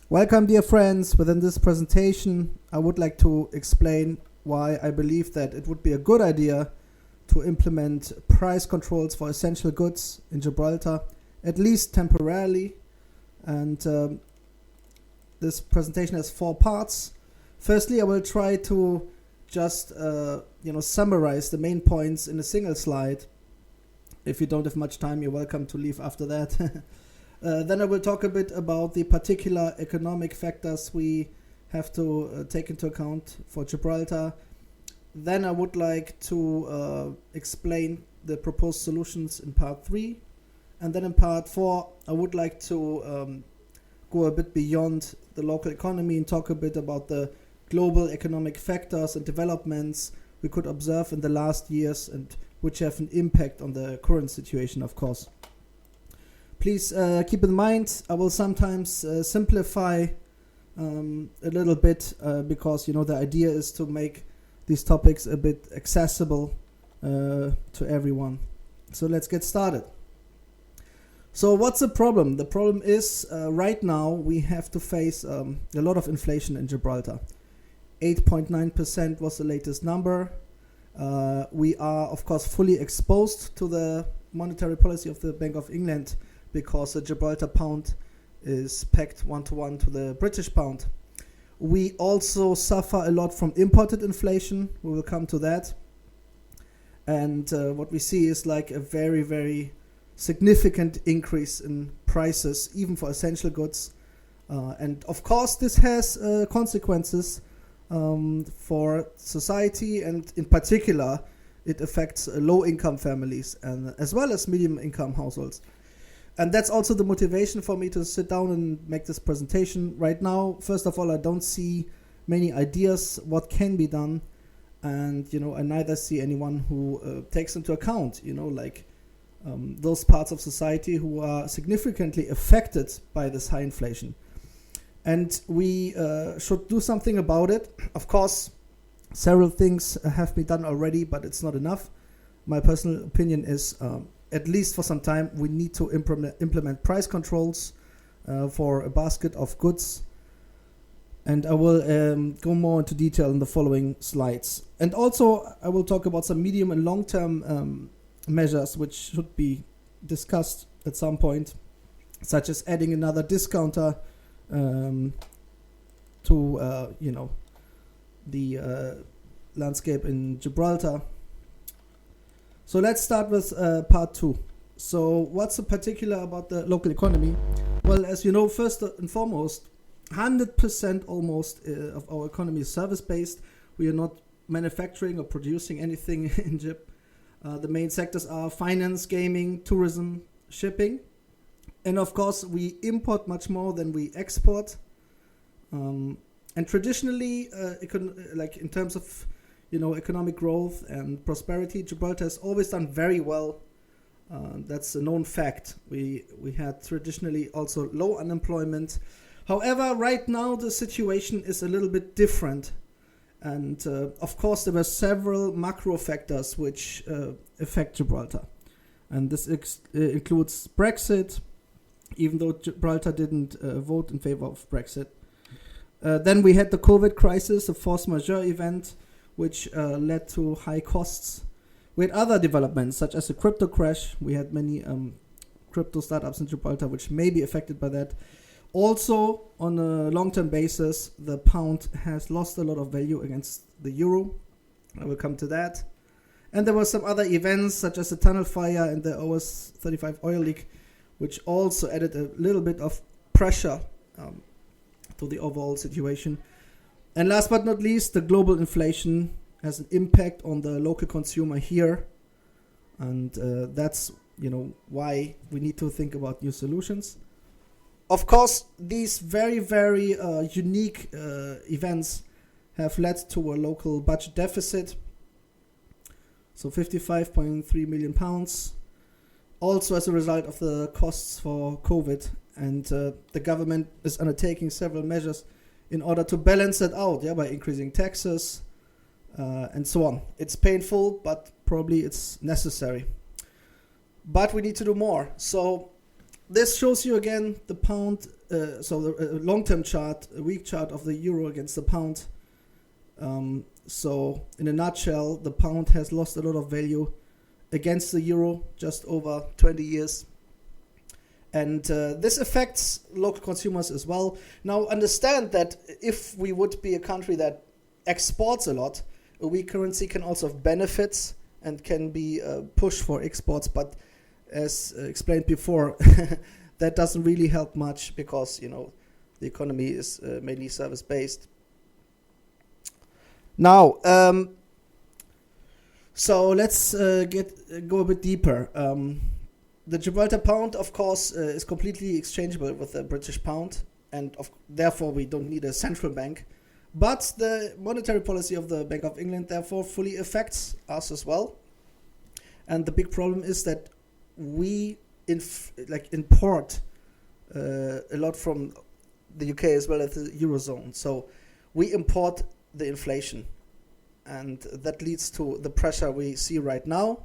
Welcome, dear friends. Within this presentation, I would like to explain why I believe that it would be a good idea to implement price controls for essential goods in Gibraltar, at least temporarily. And this presentation has 4 parts. Firstly, I will try to just summarize the main points in a single slide. If you don't have much time, you're welcome to leave after that. Then I will talk a bit about the particular economic factors we have to take into account for Gibraltar. Then I would like to explain the proposed solutions in part 3. And then in part 4, I would like to go a bit beyond the local economy and talk a bit about the global economic factors and developments we could observe in the last years and which have an impact on the current situation, of course. Please keep in mind, I will sometimes simplify a little bit because, the idea is to make these topics a bit accessible to everyone. So let's get started. So what's the problem? The problem is right now we have to face a lot of inflation in Gibraltar. 8.9% was the latest number. We are, of course, fully exposed to the monetary policy of the Bank of England because the Gibraltar pound is pegged 1-to-1 to the British pound. We also suffer a lot from imported inflation. We will come to that. And what we see is like a very, very significant increase in prices, even for essential goods. And of course, this has consequences for society, and in particular, it affects low-income families and as well as medium-income households. And that's also the motivation for me to sit down and make this presentation right now. First of all, I don't see many ideas what can be done, and I neither see anyone who takes into account, those parts of society who are significantly affected by this high inflation. And we should do something about it. Of course, several things have been done already, but it's not enough. My personal opinion is, at least for some time, we need to implement price controls for a basket of goods. And I will go more into detail in the following slides. And also, I will talk about some medium and long-term measures which should be discussed at some point, such as adding another discounter to the landscape in Gibraltar. So let's start with part 2. So what's the particular about the local economy? Well, as you know, first and foremost, 100% almost of our economy is service-based. We are not manufacturing or producing anything in Gib. The main sectors are finance, gaming, tourism, shipping. And of course, we import much more than we export. And traditionally, in terms of economic growth and prosperity, Gibraltar has always done very well. That's a known fact. We had traditionally also low unemployment. However, right now the situation is a little bit different. And of course, there were several macro factors which affect Gibraltar. And this includes Brexit, even though Gibraltar didn't vote in favor of Brexit. Then we had the COVID crisis, a force majeure event, which led to high costs. We had other developments, such as a crypto crash. We had many crypto startups in Gibraltar, which may be affected by that. Also, on a long-term basis, the pound has lost a lot of value against the euro. I will come to that. And there were some other events, such as the tunnel fire and the OS-35 oil leak, which also added a little bit of pressure to the overall situation. And last but not least, the global inflation has an impact on the local consumer here. And that's, why we need to think about new solutions. Of course, these very, very unique events have led to a local budget deficit. So £55.3 million. Also as a result of the costs for COVID. And the government is undertaking several measures in order to balance that out, by increasing taxes and so on. It's painful, but probably it's necessary. But we need to do more. So this shows you again the pound long-term chart, a weak chart of the euro against the pound. So in a nutshell, the pound has lost a lot of value against the euro just over 20 years. And this affects local consumers as well. Now understand that if we would be a country that exports a lot, a weak currency can also have benefits and can be pushed for exports. But as explained before, that doesn't really help much because, the economy is mainly service-based. Now, so let's go a bit deeper. The Gibraltar pound, of course, is completely exchangeable with the British pound, and therefore we don't need a central bank. But the monetary policy of the Bank of England, therefore, fully affects us as well. And the big problem is that we import a lot from the UK as well as the Eurozone. So we import the inflation, and that leads to the pressure we see right now.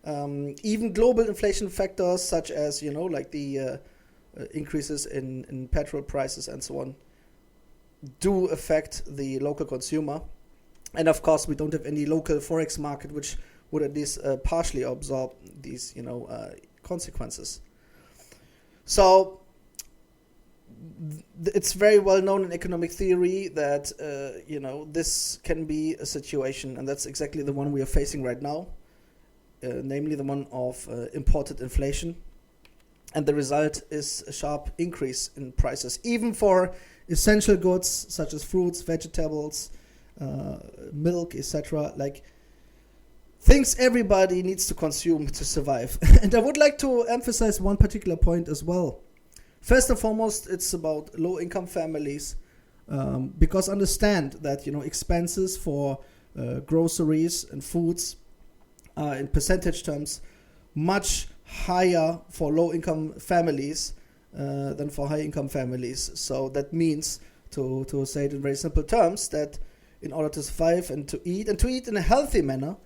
Even global inflation factors such as the increases in petrol prices and so on do affect the local consumer. And of course we don't have any local forex market which would at least partially absorb these consequences. So it's very well known in economic theory that this can be a situation, and that's exactly the one we are facing right now. Namely the one of imported inflation. And the result is a sharp increase in prices, even for essential goods such as fruits, vegetables, milk, etc. Like things everybody needs to consume to survive. And I would like to emphasize one particular point as well. First and foremost, it's about low-income families, because understand that expenses for groceries and foods in percentage terms much higher for low-income families than for high-income families. So that means, to say it in very simple terms, that in order to survive and to eat in a healthy manner,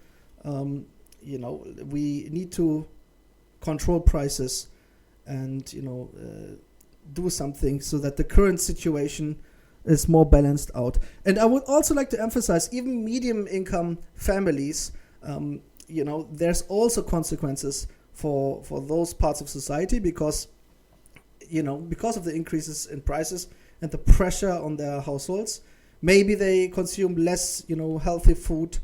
we need to control prices and do something so that the current situation is more balanced out. And I would also like to emphasize, even medium-income families, there's also consequences for those parts of society because of the increases in prices and the pressure on their households. Maybe they consume less, healthy food,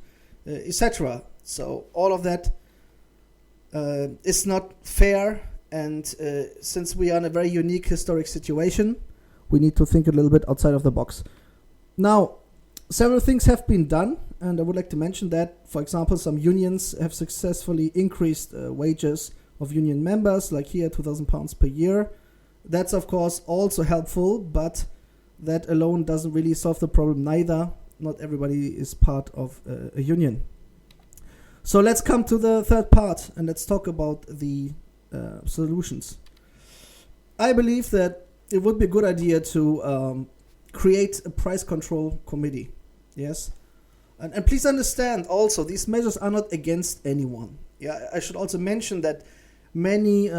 etc. So all of that is not fair. And since we are in a very unique historic situation, we need to think a little bit outside of the box. Now, several things have been done, and I would like to mention that, for example, some unions have successfully increased wages of union members, like here, £2,000 per year. That's, of course, also helpful, but that alone doesn't really solve the problem neither. Not everybody is part of a union. So let's come to the third part, and let's talk about the solutions. I believe that it would be a good idea to create a price control committee. Yes, and please understand also, these measures are not against anyone. Yeah, I should also mention that many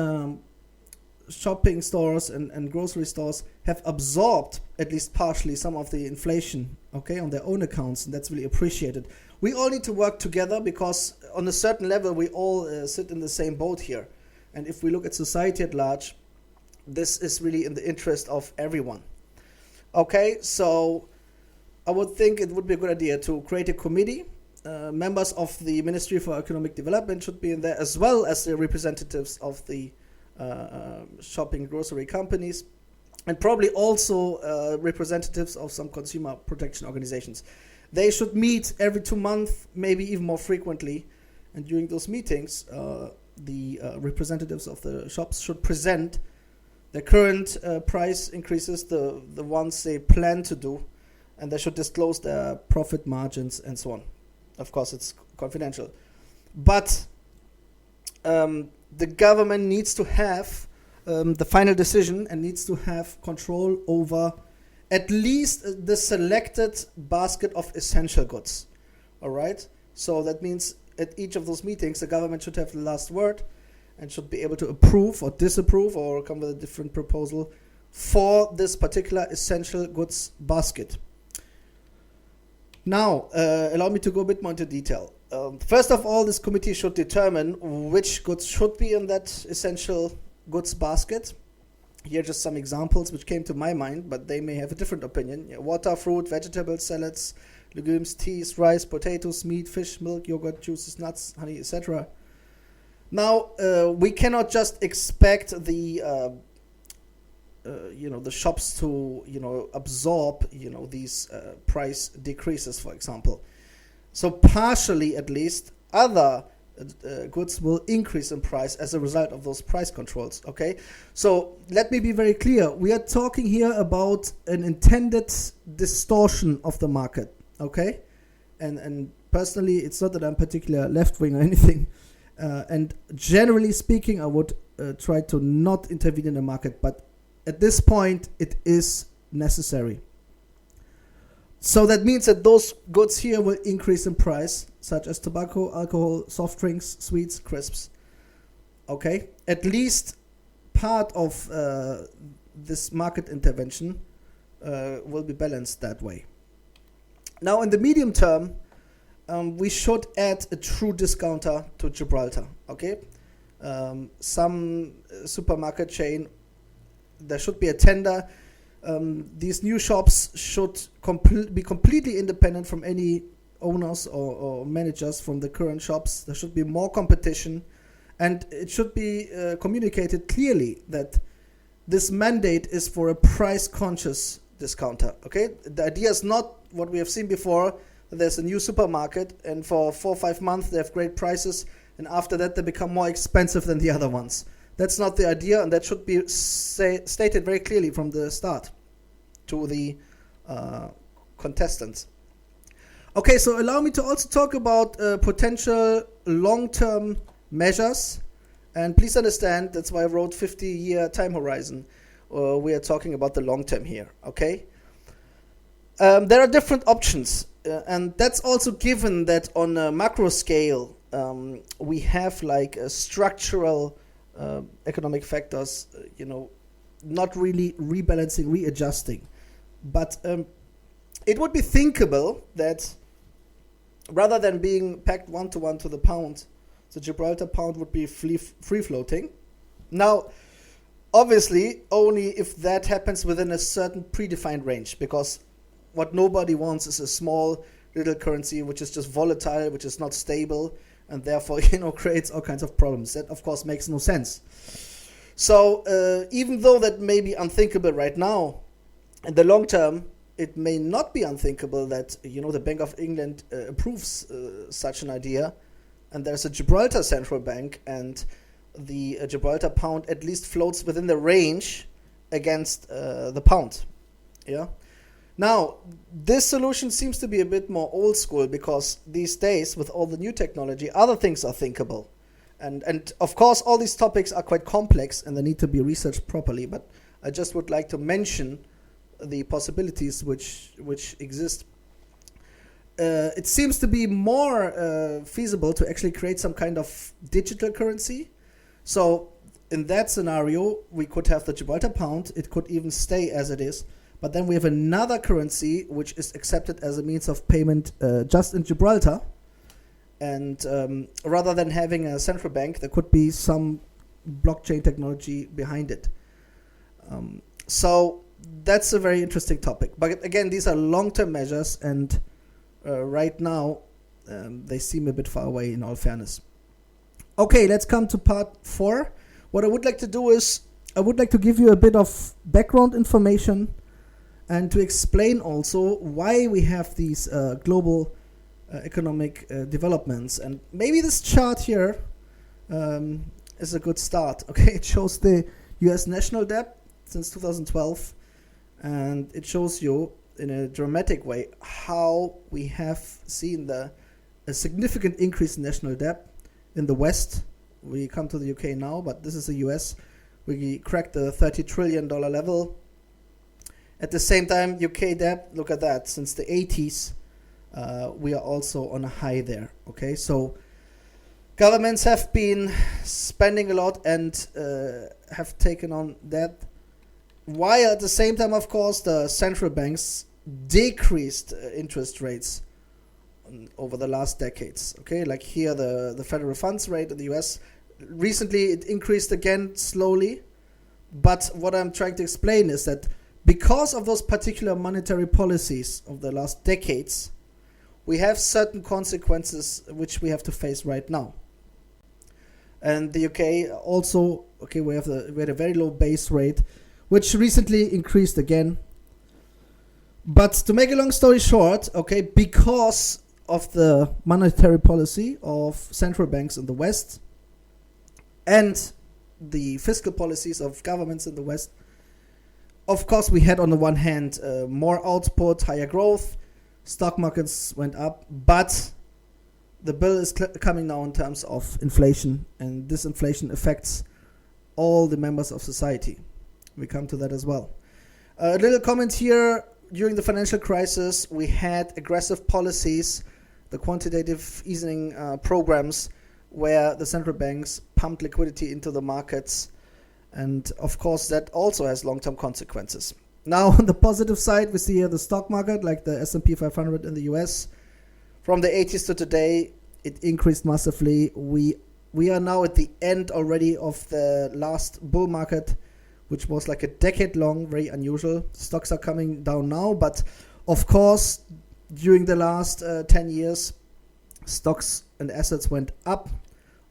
shopping stores and grocery stores have absorbed, at least partially, some of the inflation, on their own accounts, and that's really appreciated. We all need to work together because on a certain level we all sit in the same boat here. And if we look at society at large, this is really in the interest of everyone. So I would think it would be a good idea to create a committee. Members of the Ministry for Economic Development should be in there, as well as the representatives of the shopping grocery companies, and probably also representatives of some consumer protection organizations. They should meet every 2 months, maybe even more frequently. And during those meetings, the representatives of the shops should present the current price increases, the ones they plan to do, and they should disclose their profit margins and so on. Of course, it's confidential. But the government needs to have the final decision and needs to have control over at least the selected basket of essential goods. All right? So that means at each of those meetings, the government should have the last word and should be able to approve or disapprove or come with a different proposal for this particular essential goods basket. Now, allow me to go a bit more into detail. First of all, this committee should determine which goods should be in that essential goods basket. Here are just some examples which came to my mind, but they may have a different opinion. Water, fruit, vegetables, salads, legumes, teas, rice, potatoes, meat, fish, milk, yogurt, juices, nuts, honey, etc. Now, we cannot just expect the the shops to absorb these price decreases, for example. So partially, at least, other goods will increase in price as a result of those price controls. Okay, so let me be very clear. We are talking here about an intended distortion of the market. Okay, and personally, it's not that I'm particular left wing or anything. And generally speaking, I would try to not intervene in the market, but at this point, it is necessary. So that means that those goods here will increase in price, such as tobacco, alcohol, soft drinks, sweets, crisps. Okay? At least part of this market intervention will be balanced that way. Now, in the medium term, we should add a true discounter to Gibraltar. Okay? Some supermarket chain, there should be a tender. These new shops should be completely independent from any owners or managers from the current shops. There should be more competition, and it should be communicated clearly that this mandate is for a price-conscious discounter. Okay, the idea is not what we have seen before. There's a new supermarket, and for 4 or 5 months they have great prices, and after that they become more expensive than the other ones. That's not the idea, and that should be stated very clearly from the start to the contestants. Okay, so allow me to also talk about potential long-term measures. And please understand, that's why I wrote 50-year time horizon. We are talking about the long term here, okay? There are different options, and that's also given that on a macro scale, we have like a structural economic factors, not really rebalancing, readjusting. But it would be thinkable that rather than being pegged 1-to-1 to the pound, the Gibraltar pound would be free-floating. Now, obviously, only if that happens within a certain predefined range, because what nobody wants is a small little currency which is just volatile, which is not stable, and therefore, creates all kinds of problems. That, of course, makes no sense. So, even though that may be unthinkable right now, in the long term, it may not be unthinkable that, the Bank of England approves such an idea, and there's a Gibraltar central bank, and the Gibraltar pound at least floats within the range against the pound. Yeah. Now, this solution seems to be a bit more old school, because these days, with all the new technology, other things are thinkable. And of course, all these topics are quite complex and they need to be researched properly, but I just would like to mention the possibilities which exist. It seems to be more feasible to actually create some kind of digital currency. So in that scenario, we could have the Gibraltar pound. It could even stay as it is. But then we have another currency which is accepted as a means of payment just in Gibraltar. And rather than having a central bank, there could be some blockchain technology behind it. So that's a very interesting topic. But again, these are long-term measures, and right now they seem a bit far away, in all fairness. Okay, let's come to part 4. What I would like to do is I would like to give you a bit of background information and to explain also why we have these global economic developments. And maybe this chart here is a good start. Okay, it shows the US national debt since 2012, and it shows you in a dramatic way how we have seen a significant increase in national debt in the West. We come to the UK now, but this is the US. We cracked the $30 trillion level. At the same time, UK debt, look at that, since the 80s, we are also on a high there. Okay, so governments have been spending a lot and have taken on debt while at the same time, of course, the central banks decreased interest rates over the last decades. Okay, like here the federal funds rate in the US, recently it increased again slowly. But what I'm trying to explain is that because of those particular monetary policies of the last decades, we have certain consequences which we have to face right now. And the UK also, okay, we had a very low base rate, which recently increased again. But to make a long story short, okay, because of the monetary policy of central banks in the West and the fiscal policies of governments in the West, of course, we had on the one hand more output, higher growth, stock markets went up, but the bill is coming now in terms of inflation, and this inflation affects all the members of society. We come to that as well. A little comment here. During the financial crisis, we had aggressive policies, the quantitative easing programs, where the central banks pumped liquidity into the markets. And of course, that also has long-term consequences. Now, on the positive side, we see here the stock market, like the S&P 500 in the US. From the 80s to today, it increased massively. We are now at the end already of the last bull market, which was like a decade long, very unusual. Stocks are coming down now, but of course, during the last 10 years, stocks and assets went up.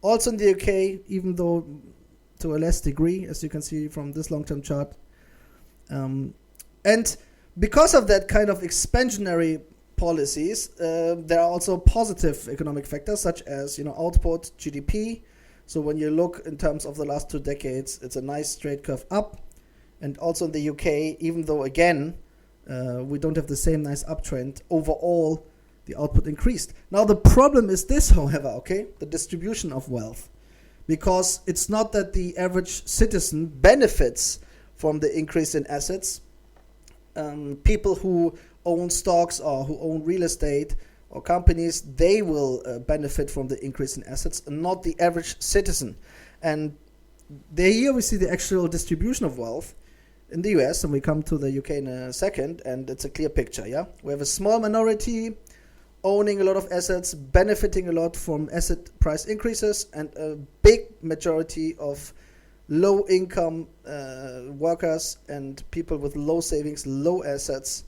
Also in the UK, even though to a less degree, as you can see from this long-term chart. And because of that kind of expansionary policies, there are also positive economic factors such as, output, GDP. So when you look in terms of the last 2 decades, it's a nice straight curve up. And also in the UK, even though again, we don't have the same nice uptrend, overall the output increased. Now the problem is this, however, okay, the distribution of wealth. Because it's not that the average citizen benefits from the increase in assets. People who own stocks or who own real estate or companies, they will benefit from the increase in assets, and not the average citizen. And here we see the actual distribution of wealth in the US, and we come to the UK in a second, and it's a clear picture, yeah? We have a small minority owning a lot of assets, benefiting a lot from asset price increases, and a big majority of low-income workers and people with low savings, low assets.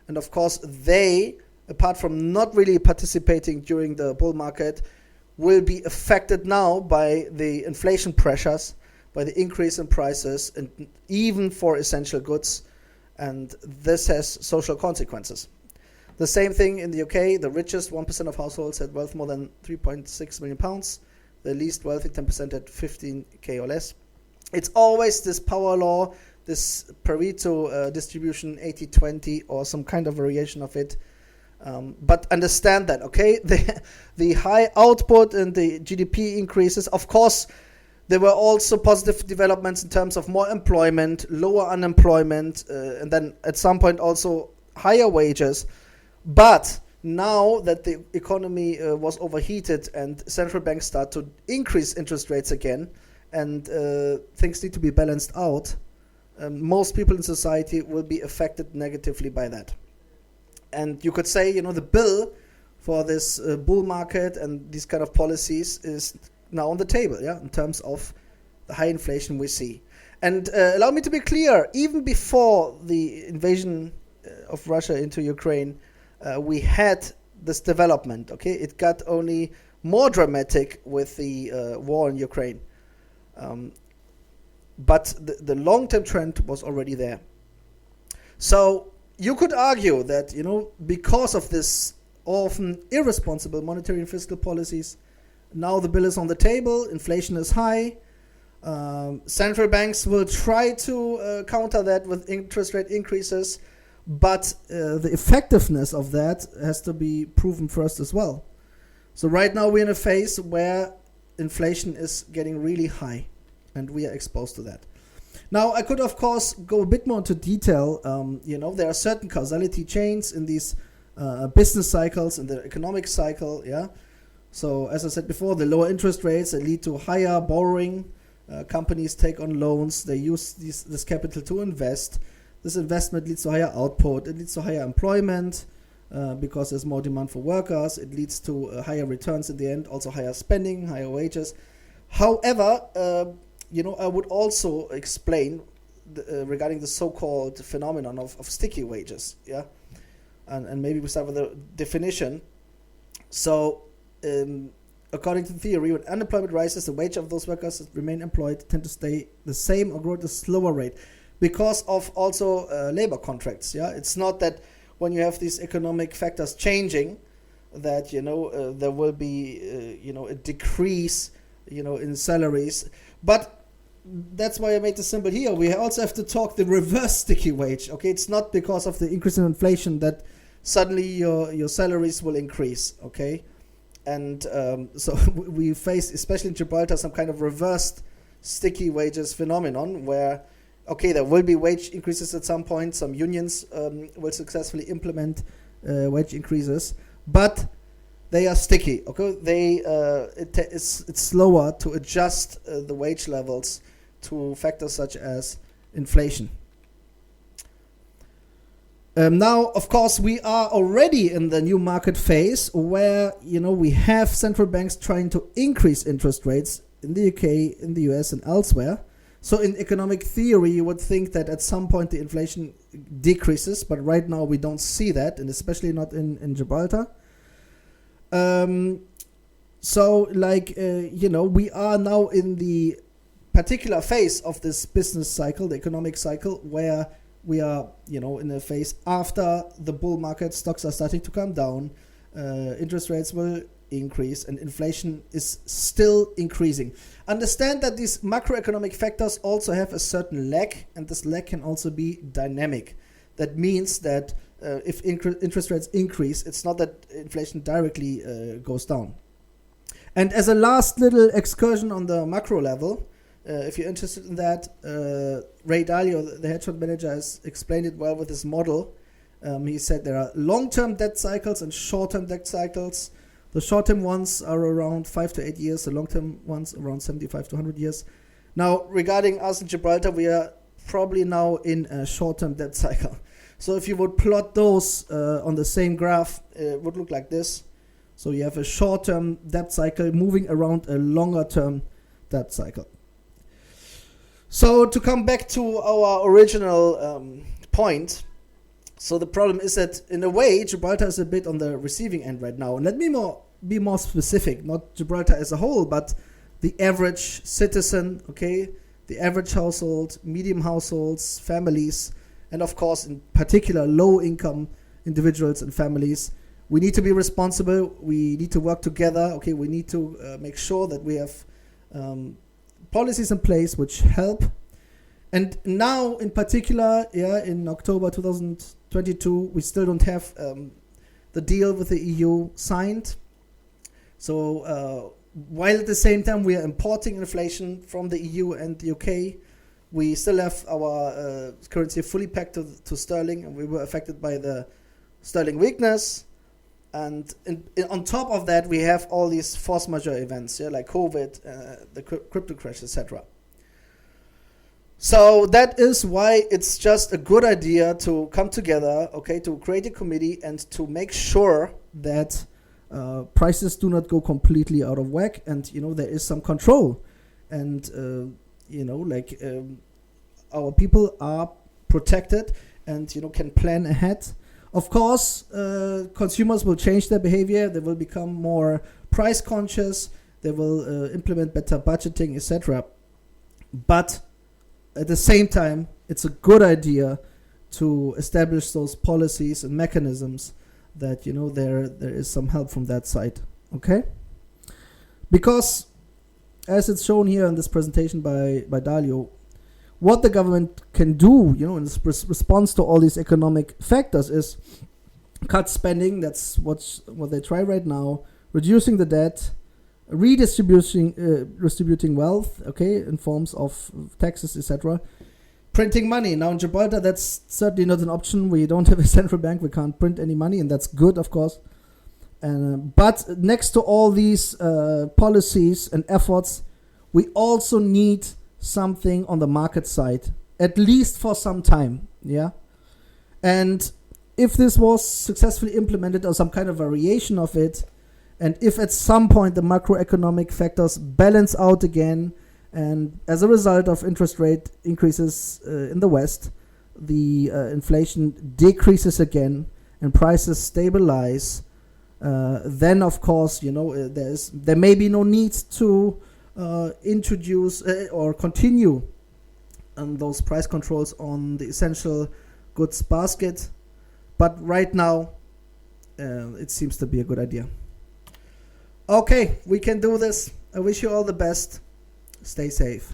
And of course, they, apart from not really participating during the bull market, will be affected now by the inflation pressures, by the increase in prices, and even for essential goods. And this has social consequences. The same thing in the UK. The richest 1% of households had wealth more than £3.6 million. The least wealthy 10% had 15k or less. It's always this power law, this Pareto distribution, 80-20, or some kind of variation of it. But understand that, okay? The high output and the GDP increases, of course, there were also positive developments in terms of more employment, lower unemployment, and then at some point also higher wages. But now that the economy was overheated and central banks start to increase interest rates again, and things need to be balanced out, most people in society will be affected negatively by that. And you could say, the bill for this bull market and these kind of policies is now on the table, yeah, in terms of the high inflation we see. And allow me to be clear, even before the invasion of Russia into Ukraine, we had this development, okay? It got only more dramatic with the war in Ukraine. But the long-term trend was already there. So you could argue that, because of this often irresponsible monetary and fiscal policies, now the bill is on the table, inflation is high, central banks will try to counter that with interest rate increases, but the effectiveness of that has to be proven first as well. So right now we're in a phase where inflation is getting really high, and we are exposed to that. Now, I could, of course, go a bit more into detail. There are certain causality chains in these business cycles, in the economic cycle, yeah. So, as I said before, the lower interest rates that lead to higher borrowing, Companies take on loans. They use this capital to invest. This investment leads to higher output. It leads to higher employment because there's more demand for workers. It leads to higher returns in the end, also higher spending, higher wages. However, I would also explain regarding the so-called phenomenon of sticky wages. Yeah, and maybe we start with the definition. So, according to the theory, when unemployment rises, the wage of those workers that remain employed tend to stay the same or grow at a slower rate because of also labor contracts. Yeah, it's not that when you have these economic factors changing, that there will be a decrease in salaries, but that's why I made the symbol here. We also have to talk the reverse sticky wage. Okay, it's not because of the increase in inflation that suddenly your salaries will increase. Okay, and so we face, especially in Gibraltar, some kind of reversed sticky wages phenomenon where, okay, there will be wage increases at some point. Some unions will successfully implement wage increases, but they are sticky. Okay, it's slower to adjust the wage levels to factors such as inflation. Now, of course, we are already in the new market phase where we have central banks trying to increase interest rates in the UK, in the US, and elsewhere. So in economic theory, you would think that at some point the inflation decreases, but right now we don't see that, and especially not in Gibraltar. We are now in the particular phase of this business cycle, the economic cycle, where we are, in a phase after the bull market. Stocks are starting to come down, interest rates will increase, and inflation is still increasing. Understand that these macroeconomic factors also have a certain lag, and this lag can also be dynamic. That means that if interest rates increase, it's not that inflation directly goes down. And as a last little excursion on the macro level, if you're interested in that, Ray Dalio, the hedge fund manager, has explained it well with his model. He said there are long-term debt cycles and short-term debt cycles. The short-term ones are around 5 to 8 years, the long-term ones around 75 to 100 years. Now, regarding us in Gibraltar, we are probably now in a short-term debt cycle. So if you would plot those on the same graph, it would look like this. So you have a short-term debt cycle moving around a longer-term debt cycle. So to come back to our original point, so the problem is that in a way Gibraltar is a bit on the receiving end right now. And let me be more specific, not Gibraltar as a whole, but the average citizen, okay, the average household, medium households, families, and of course in particular low-income individuals and families. We need to be responsible. We need to work together. Okay, we need to make sure that we have policies in place which help. And now, in particular, in October 2022, we still don't have the deal with the EU signed. So while at the same time we are importing inflation from the EU and the UK, we still have our currency fully pegged to sterling, and we were affected by the sterling weakness. And on top of that, we have all these force majeure events, like COVID, the crypto crash, etc. So that is why it's just a good idea to come together, okay, to create a committee and to make sure that prices do not go completely out of whack, and there is some control, and our people are protected and can plan ahead. Of course, consumers will change their behavior. They will become more price conscious. They will implement better budgeting, etc. But at the same time, it's a good idea to establish those policies and mechanisms that there is some help from that side. Okay? Because, as it's shown here in this presentation by Dalio, what the government can do, in response to all these economic factors is cut spending. That's what they try right now. Reducing the debt, redistributing wealth, okay, in forms of taxes, etc. Printing money. Now in Gibraltar, that's certainly not an option. We don't have a central bank. We can't print any money, and that's good, of course. But next to all these policies and efforts, we also need something on the market side, at least for some time. Yeah. And if this was successfully implemented or some kind of variation of it, and if at some point the macroeconomic factors balance out again, and as a result of interest rate increases in the West, the inflation decreases again and prices stabilize, then of course, there may be no need to introduce or continue those price controls on the essential goods basket. But right now, it seems to be a good idea. Okay, we can do this. I wish you all the best. Stay safe.